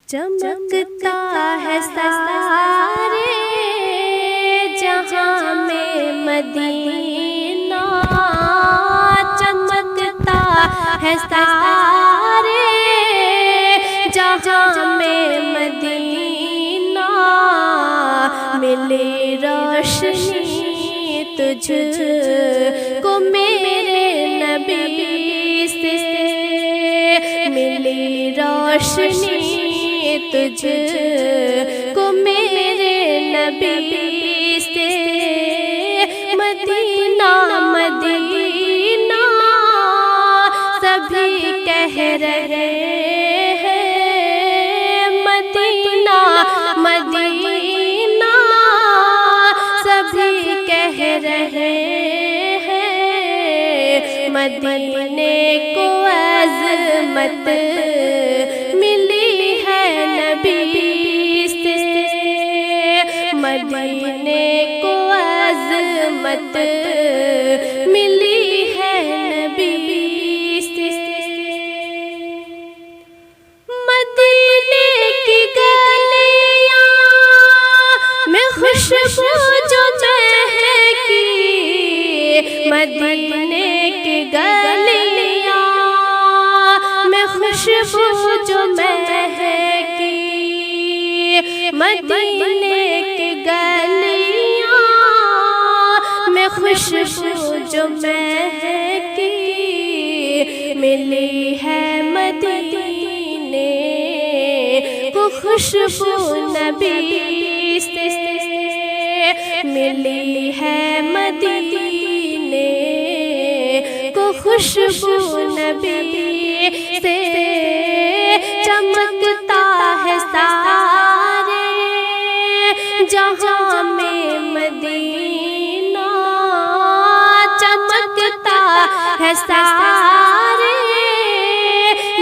چمکتا ہے سارے جہاں میں مدینہ، چمکتا ہے سارے جہاں میں مدینہ، ملی روشنی تجھ کو میرے نبی سے، ملی روشنی تجھ کو میرے نبی سے، مدینہ مدینہ سبھی کہہ رہے ہیں، مدینہ مدینہ سبھی کہہ رہے ہیں، مدینے کو عظمت ملی ہے نبی سے، مدینے کو عظمت ملی ہے نبی سے، مدینے کی گلیاں میں خوشبو جو مہکی، مدینے کی گلیاں میں خوشبو جو مہکی، مدینے کی گلیاں میں خوشبو جو مہکی، ملی ہے مدینے کو خوشبو نبی سے، ملی ہے مدینے کو خوشبو نبی سے، چمکتا ہے سارے جہاں میں مدینہ، چمکتا ہے سارے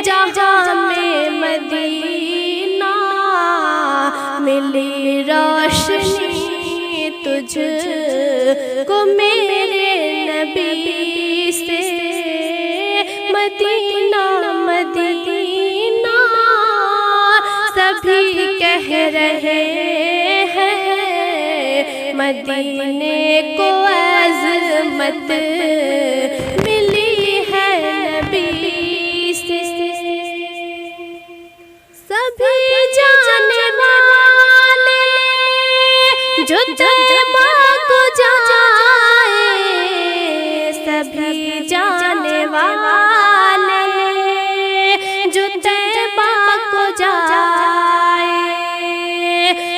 جہاں میں مدینہ، ملی روشنی تجھ کو میرے نبی سے، مدینہ مدینہ سبھی کہہ رہے ہیں، مدینے کو عظمت ملی ہے نبی سے، سبھی جانے والے جو طیبہ کو جائے، سبھی جانے والے جو طیبہ کو جائے،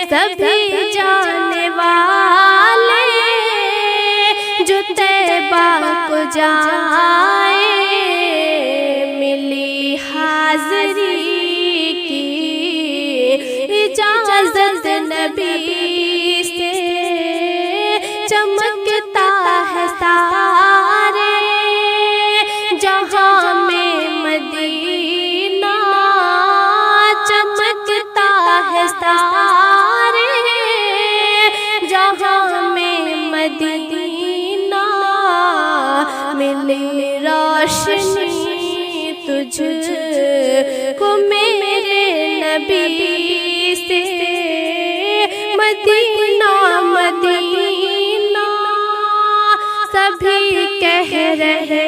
سبھی جانے والے جو طیبہ کو جائے، ملی حاضری کی اجازت نبی سے، چمکتا ہے سارے جہاں میں مدینہ، چمکتا ہے سارے جہاں میں مدینہ، ملی روشنی تجھ کو میرے نبی سے، مدینہ مدینہ سبھی کہہ رہے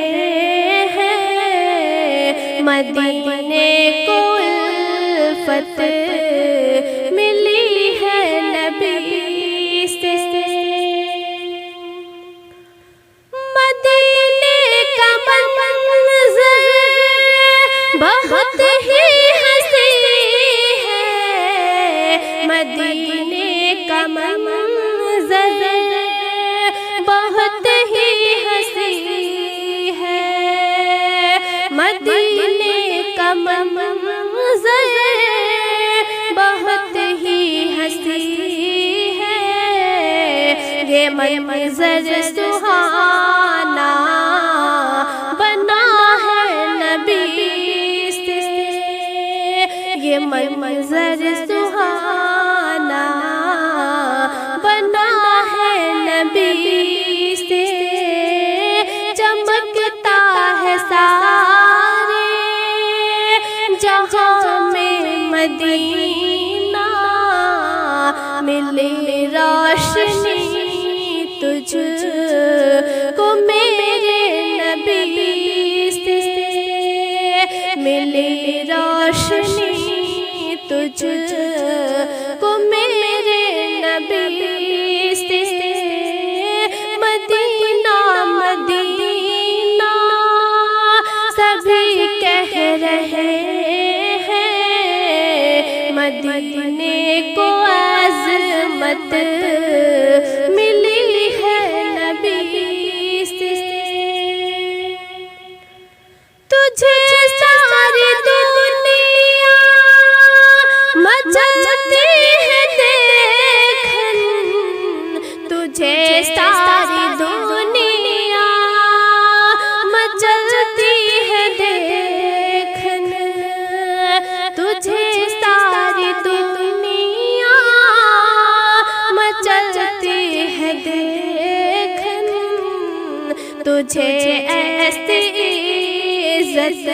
ہیں، مدینے کو الفت ملی ہے نبی سے، مدینے کا منظر بہت ہی حسین ہے، مدینے کا منظر بہت ہی حسین ہے، مدینے کا منظر بہت ہی حسین ہے، یہ منظر سہانا بنا ہے نبی سے، یہ منظر سہانا بنا ہے نبی سے، چمکتا ہے سارے جہاں میں مدینہ ملی روشنی تجھ کو میرے نبی سے، ملی روشنی تجھ کو میرے نبی سے، مدینہ مدینہ سبھی کہہ رہے ہیں، مدینے کو عظمت ملی ہے نبی سے، تجھے ساری دنیا مچلتی ہے دیکھن، تجھے ساری دنیا مچلتی ہے دیکھن، تجھے ساری دنیا مچلتی ہے دیکھن، تجھے ایسی عزت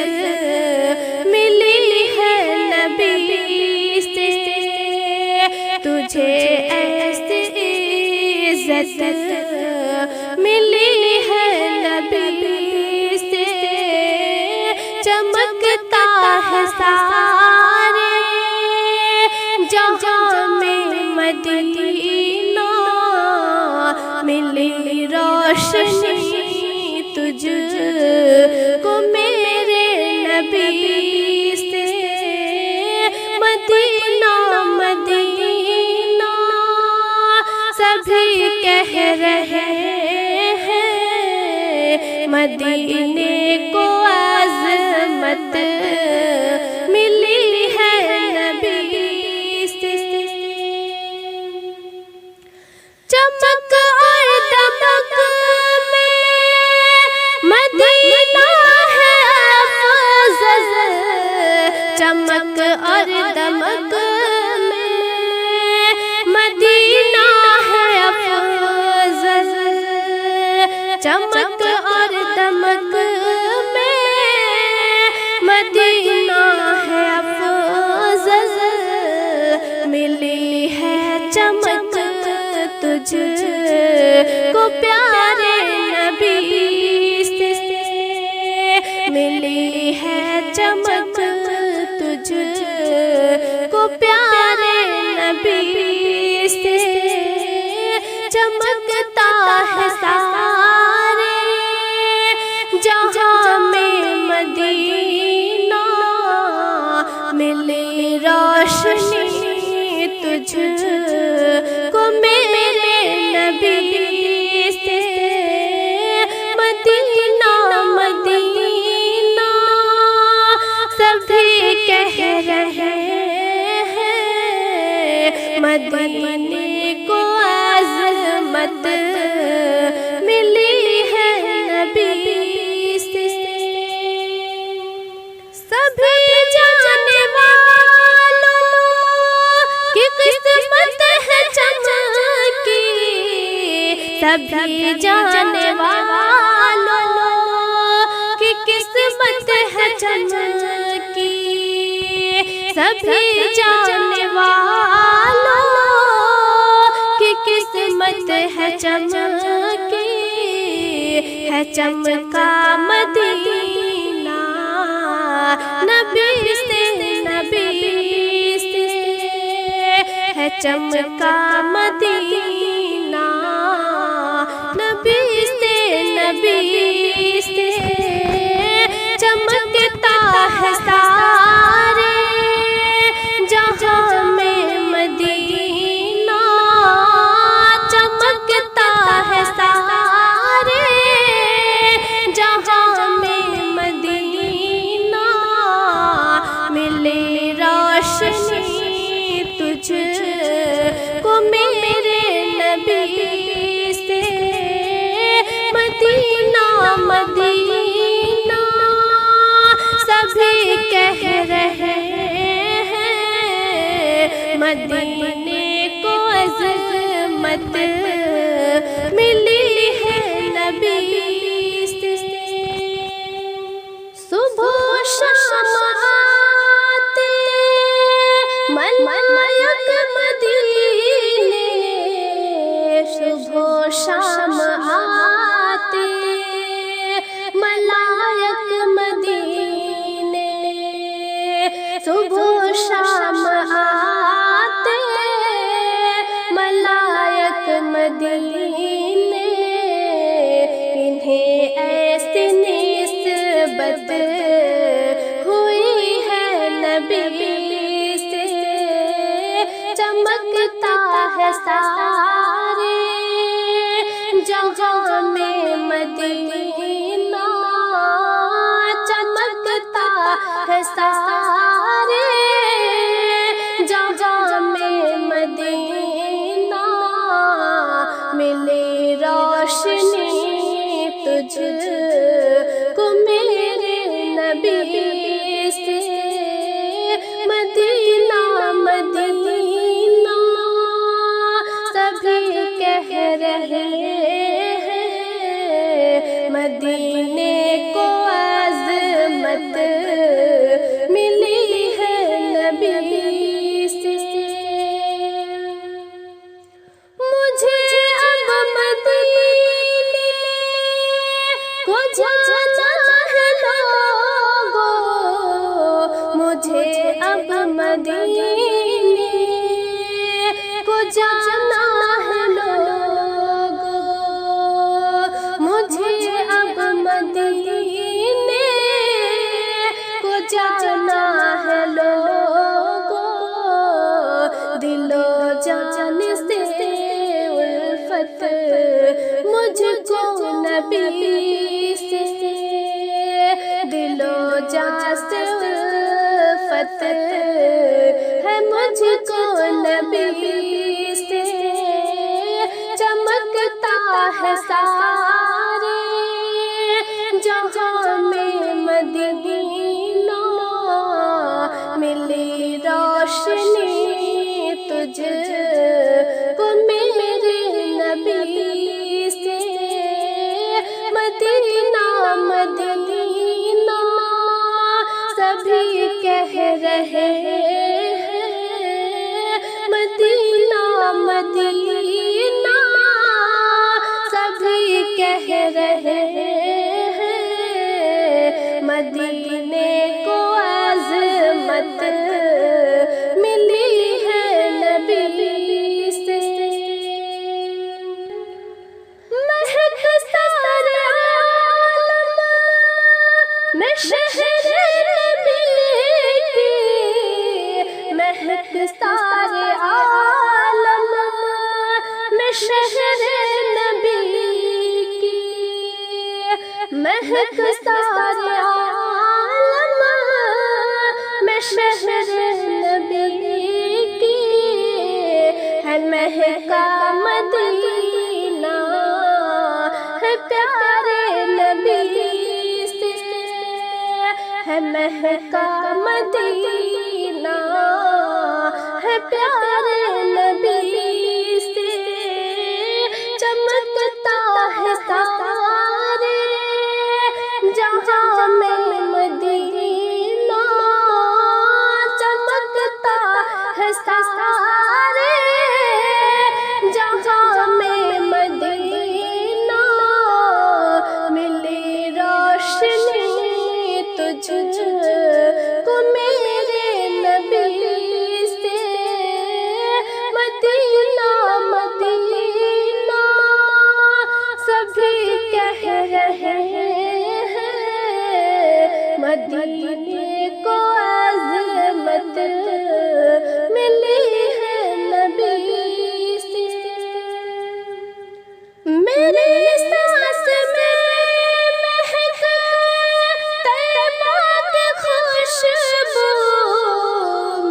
ملی ہے نبی سے، تجھے ایسی عزت ملی ہے نبی سے، چمکتا ہے سارے جہاں میں مدینہ، ملی روشنی تجھ کو میرے نبی سے، مدینہ مدینہ سبھی کہہ رہے ہیں، مدینے کو عظمت ملی ہے نبی سے، چمک اور دمک مدینہ ہے افضل، چمک اور دمک میں مدینہ ہے افضل، چمک اور دمک میں مدینہ ہے افضل، ملی ہے چمک تجھ کو پیارے نبی سے، ملی ہے چمک تجھ کو پیارے نبی سے، چمکتا ہے سارے جہاں میں مدینہ، ملی روشنی تجھ کو میرے نبی سے، مدینہ مدینہ سبھی کہہ رہے ہیں، مدینے کو عظمت ملی ہے نبی سے، سبھی جانے والوں کی قسمت ہے چمکی، سبھی جانے والوں کی قسمت ہے چمکی، سبھی جانے والوں کی قسمت ہے چمکی، ہے چمکا مدینہ نبی سے، نبی سے ہے چمکا مدینہ نبی سے، نبی سے چمکتا ہے سارے جہاں میں مدینہ، چمکتا ہے سارے جہاں میں مدینہ، ملی روشنی تجھ کو میرے نبی سے، مدینہ مدینہ سبھی کہہ رہے ہیں، مدینے کو عظمت ملی ہے نبی سے، صبح شام آتے ملک مدینہ چمکتا ہے سارے جہاں میں مدینہ، چمکتا ہے سارے جہاں میں مدینہ، ملی روشنی تجھ کو میرے نبی سے، مدینہ مدینہ سبھی کہہ رہے ہیں، مدینے کو عظمت ملی ہے نبی سے۔ مجھے اب مدینے کو جانا ہے لوگو، مجھے اب مدینے کو جانا ہے لوگو، مجھے اب مدینے کو جانا ہے لوگو، دل و جان سے الفت مجھ کو نبی سے، دل و جان سے الفت ہے مجھ کو نبی سے، چمکتا ہے سارے جہاں میں مدینہ، ملی روشنی تجھ کو میرے نبی سے، مدینہ مدینہ سبھی کہہ رہے ہیں، مدینہ مدینہ سبھی کہہ رہے ہیں، مدینے کو عظمت ملی ہے نبی سے، مہک سارے عالم میں شہر نبی کی، مہک سارے عالم میں شہر نبی کی، مہک سارے عالم میں شہر نبی کی، ہے مہکا مدینہ ہے پیارے نبی سے، ہے مہکا مدینہ ہے پیارے نبی سے، چمکتا ہے سارے جہاں میں مدینہ، چمکتا ہے سارے جہاں میں مدینہ، ملی روشنی تجھ کو میرے نبی سے، مدینہ مدینہ سبھی کہہ رہے ہیں، مدینے کو عظمت ملی ہے نبی سے، میرے سانس میں مہک طیبہ کی خوشبو،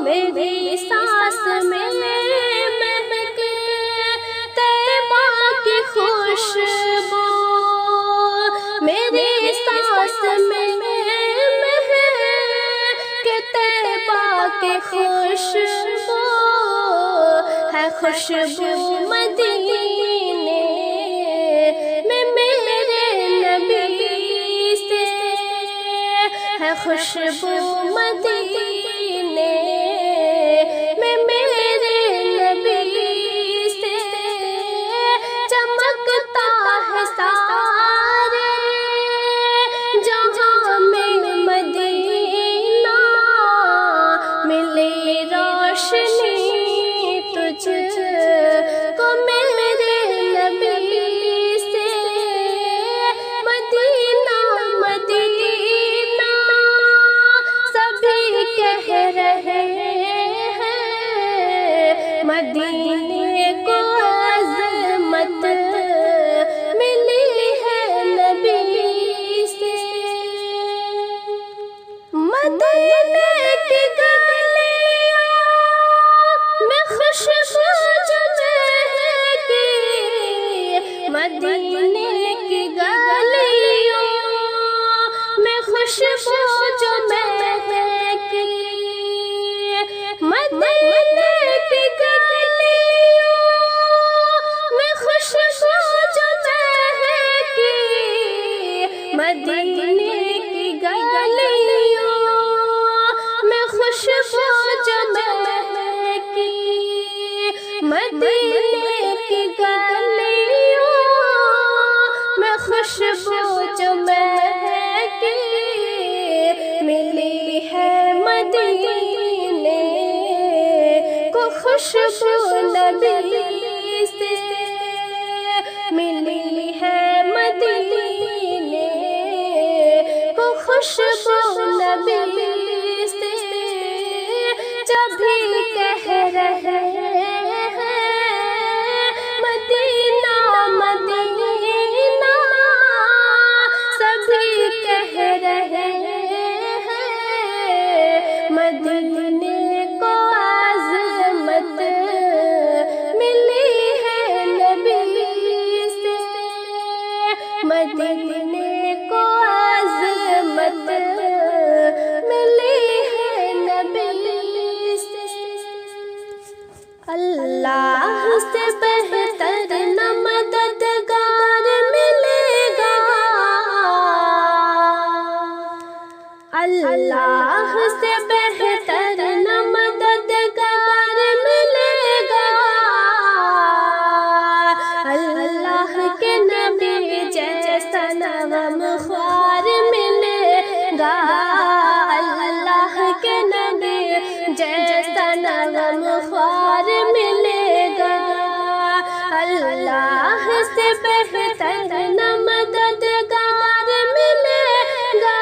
میری سانس میں مہک طیبہ کی خوشبو، میری سانس میں مہک طیبہ کی خوشبو، ہے خوشبو مدینے میں میرے نبی سے، ہے خوشبو مدینے میں میرے نبی سے، چمکتا ہے سارے جہاں میں مدینہ، ملی روشنی تجھ کو میرے نبی سے، مدینہ مدینہ سبھی مدینے کو عظمت ملی ہے نبی سے، مدینے کی گلیاں میں خوشبو جو مہکی، مدینے کی گلیاں میں خوشبو جو مہکی، مدینے کی گلیاں میں خوشبو جو مہکی، مدینے کی گلیاں میں خوشبو جو مہکی، مدینے کی گلیاں میں خوشبو جو مہکی، ملی ہے مدینے کو خوشبو نبی سے، ملی ہے مدینے کو خوشبو نبی سے، جب بھی کہہ رہے ہیں مدینہ مدینہ، سبھی کہہ رہے ہیں مدینے کو عظمت ملی ہے نبی سے، مدینے کو عظمت ملی ہے نبی سے، اللہ سے بہتر نہ مددگار ملے گا، اللہ سے بہتر نہ مددگار ملے گا، اللہ کے نبی جیسا نہ غمخوار ملے گا، اللہ کے نبی جیسا نہ غمخوار ملے گا، اللہ سے بہتر نہ مددگار ملے گا،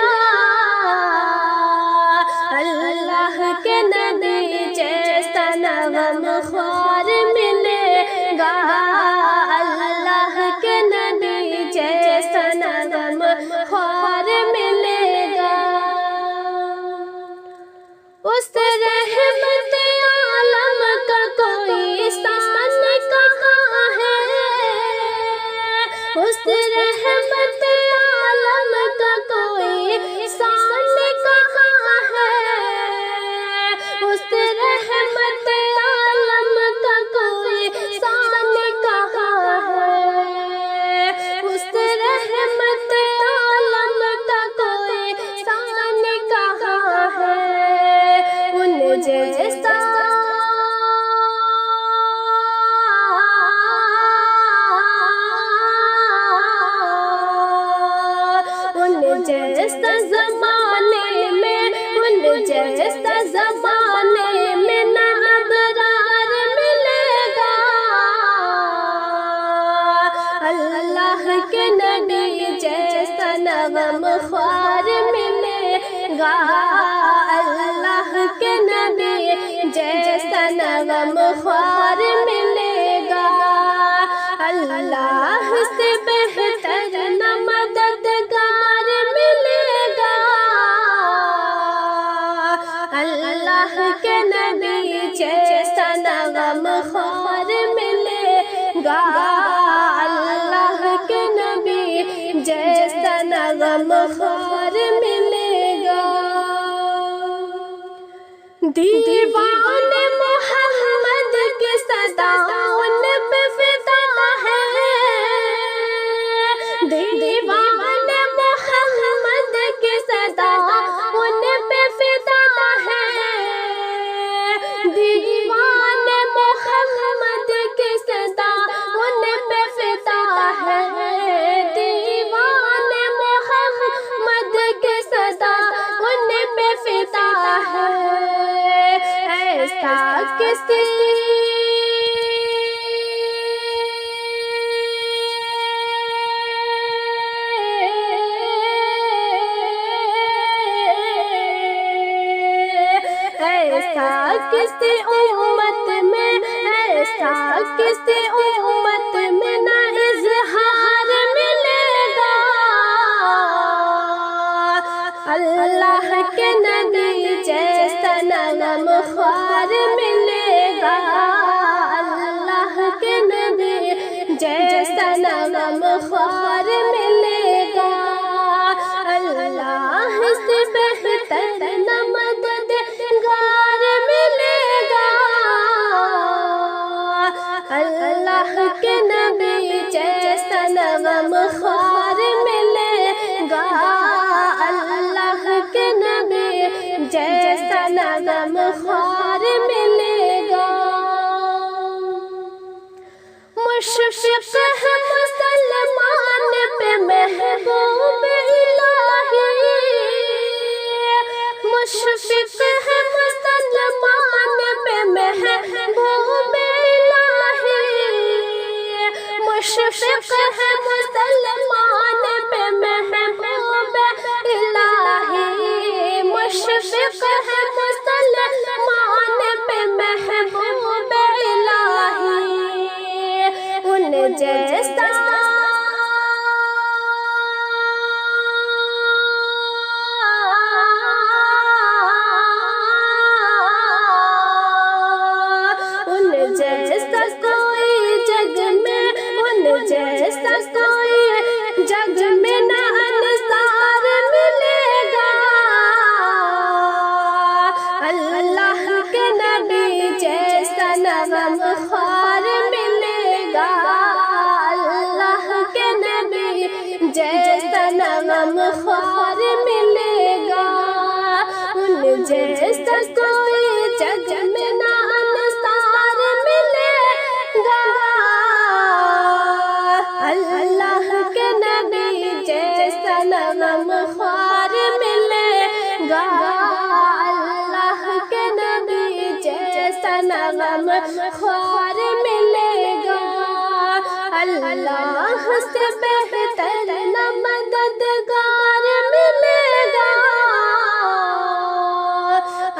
اللہ کے نبی جیسا نہ غمخوار ملے گا، اللہ کے نبی جیسا نہ غمخوار ملے گا، اس رحمت عالم کا کوئی سان کہاں ہے، اس رحمت عالم کا کوئی سان کہاں ہے، اس رحمت عالم کا کوئی سان کہاں ہے، اس رحمت عالم کا کوئی سان کہاں ہے، ان جیسا جیسا زمانے میں، ان جیسا زمانے میں نہ ابرار ملے گا، اللہ کے نبی جیسا نہ غمخوار ملے گا، اللہ کے نبی جیسا نہ غمخوار ملے گا، اللہ سے بہتر نہ مددگار ملے گا، اللہ کے نبی جیسا نہ غمخوار ملے گا، اللہ کے نبی جیسا نہ غمخوار ملے گا، دیوان محمد کی صدا ان پہ فدا ہے، دیوان محمد کی صدا ان پہ فدا ہے، دیوان محمد کی صدا ان پہ فدا ہے، دیوان محمد کی صدا ان پہ فدا ہے، ایسا کسی ایسا کسی امت میں کسی امت میں نہ اظہار ملے گا، اللہ کے نبی جیسا نغم خوار ملے گا، اللہ کے نبی جیسا نغم خوار ملے گا، اللہ سے بہتر نہ مددگار ملے گا، اللہ کے نبی جیسا نغم خوار ملے گا، اللہ کے نبی جیسا نغم خوار ملے گا۔ مشفق ہے مسلمان پہ محبوب الہی، مشفق ہے مسلمان پہ محبوب الہی، مشفق ہے مسلمان پہ محبوب الہی، مشفق ہے مسلمان پہ محبوب الہی، ان جیسا کوئی جگ میں، ان جیسا کوئی جگ میں نہ انصار ملے گا، اللہ کے نبی جیسا نغم خوار ملے گا، اللہ کے نبی جیسا نغم خوار ملے گا، ان جیسا کوئی جگ میں نہ انصار ملے گا، اللہ کے نبی جیسا نغم خوار ملے گا، اللہ کے نبی جیسا نغم خوار ملے گا، اللہ سے بہتر نہ مددگار ملے گا،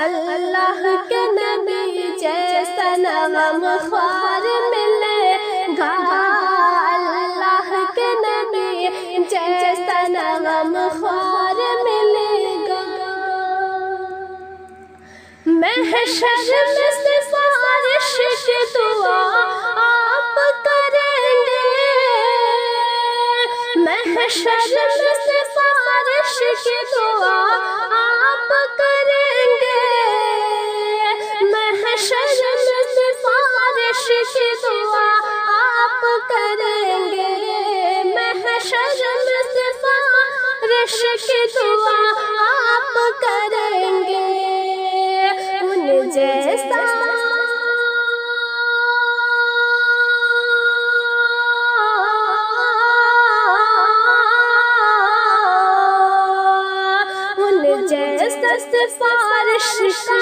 اللہ کے نبی جیسا نغم خوار ملے گا، اللہ کے نبی جیسا نغم خوار ملے گا۔ محشر میں سفارش کی دعا آپ کریں گے، محشر میں سفارش کی دعا آپ کریں گے، محشر میں سفارش کی دعا آپ کریں گے، محشر میں سفارش کی دعا آپ کریں گے، ان جیسا سفارش کا،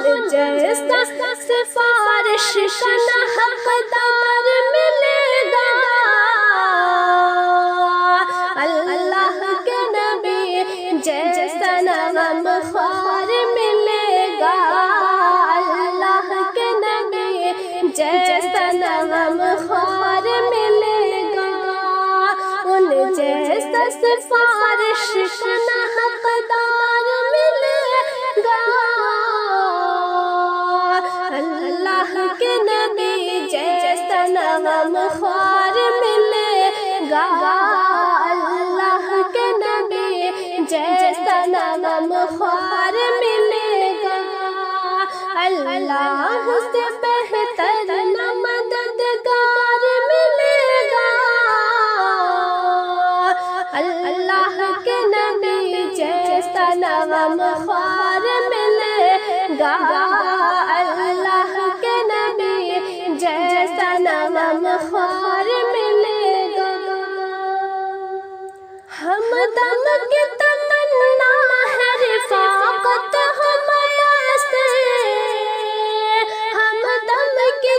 ان جیسا سفارش کا نہ حقدار ملے گا، اللہ کے نبی جیسا نغم خوار ملے گا، اللہ کے نبی جیسا نغم خوار ملے گا، ان جیسا سفارش کا نہ حقدار ملے گا، اللہ کے نبی جیسا نغم خوار ملے گا، اللہ کے نبی جیسا نغم خوار ملے گا، اللہ سے بہتر نہ مددگار ملے گا، اللہ کے نبی جیسا نغم خوار ملے گا، اللہ کے نبی جیسا نغم خوار ملے گا، ہمدم کی تمنا ہے رفاقت ہمارے سے، ہمدم کی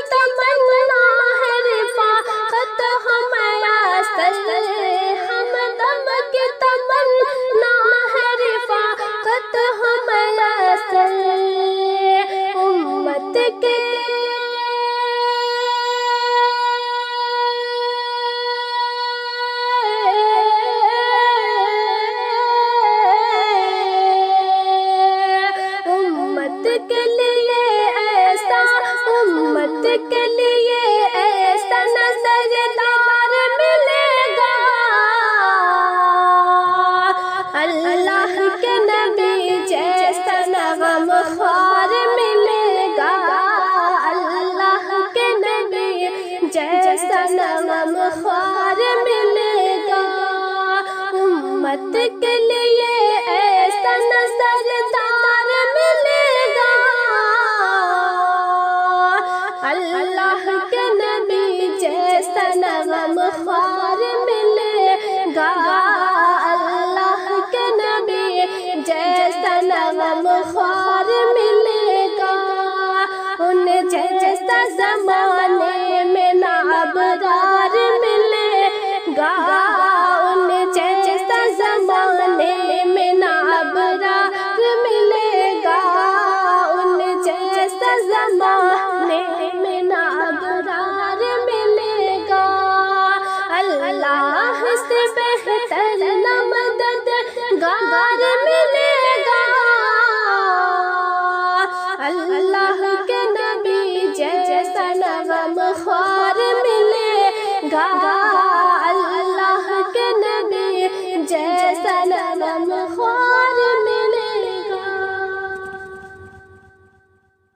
جیسا زمانے میں نہ ابرار ملے گا، ان جیسا زمانے میں نہ ابرار ملے گا، ان جیسا زمانے میں نہ ابرار ملے گا۔ اللہ سے بہتر نہ مددگار ملے گا، اللہ کے نبی جیسا نہ غم خوار ملے گا۔